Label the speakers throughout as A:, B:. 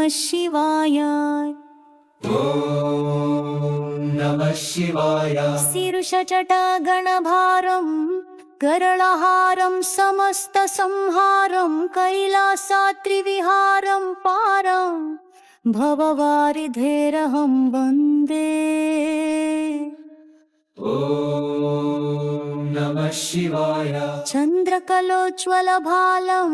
A: शिवाय।
B: नमः शिवाय।
A: शीर्षजटागणभारं गरळहारं समस्तसंहारं कैलासात्रिविहारं पारं भववारिधेरहं वन्दे।
B: नमः शिवाय।
A: चन्द्रकलोज्ज्वलभालं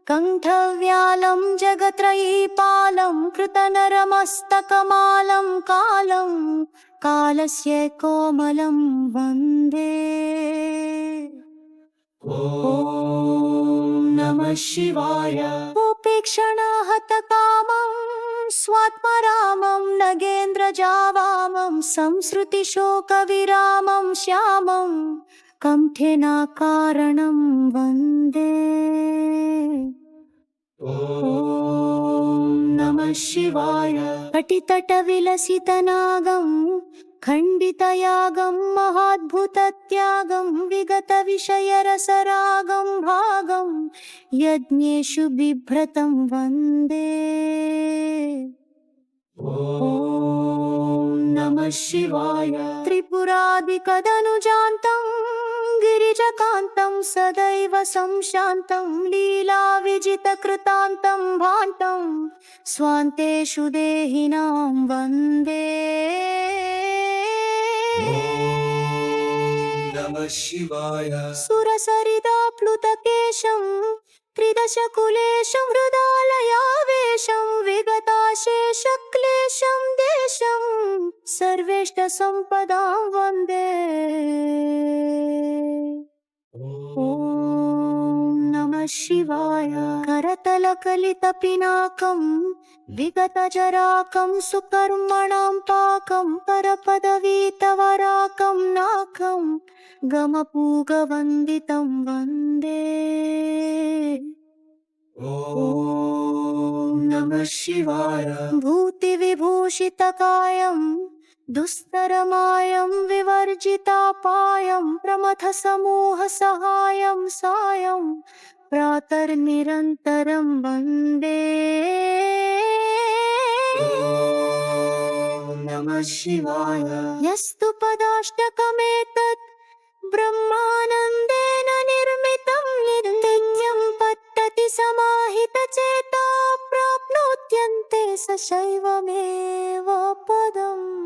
A: कण्ठव्यालं जगत्रयीपालं कृतनरमस्तकमालं कालं कालस्य कोमलं वन्दे।
B: नमः शिवाय।
A: उपेक्षणाहतकामं स्वात्मरामं नगेन्द्रजावामं संसृतिशोकविरामं श्यामं कण्ठेनाकारणं वन्दे।
B: नमः शिवाय।
A: कटितटविलसितनागं खण्डितयागं महाद्भुतत्यागं विगतविषयरसरागं भागं यज्ञेषु बिभ्रतं वन्दे।
B: नमः शिवाय।
A: त्रिपुरादिकदनुजान्तं गिरिजकान्तं सदैव संशान्तं लीलाविजितकृतान्तं भान्तं स्वान्तेषु देहिनां वन्दे।
B: नमः शिवाय।
A: सुरसरिदाप्लुतकेशं त्रिदशकुलेशं हृदालयावेशं विगताशेषक्लेशं देशं सर्वेष्टसम्पदां वन्दे। नमः शिवाय। करतलकलितपिनाकं विगतजराकं सुकर्मणां पाकं परपदवीतवराकं नाकं गमपूगवन्दितं वन्दे।
B: नमः शिवाय।
A: भूतिविभूषितकायं दुस्तरमायं विवर्जितापायं प्रमथसमूहसहायं सायं प्रातर्निरन्तरं वन्दे।
B: नमः शिवाय।
A: यस्तु पदाष्टकमेतत् ब्रह्मानन्देन निर्मितं नित्यं पद्धति समाहितचेता प्राप्नोत्यन्ते स शैवमेव पदम्।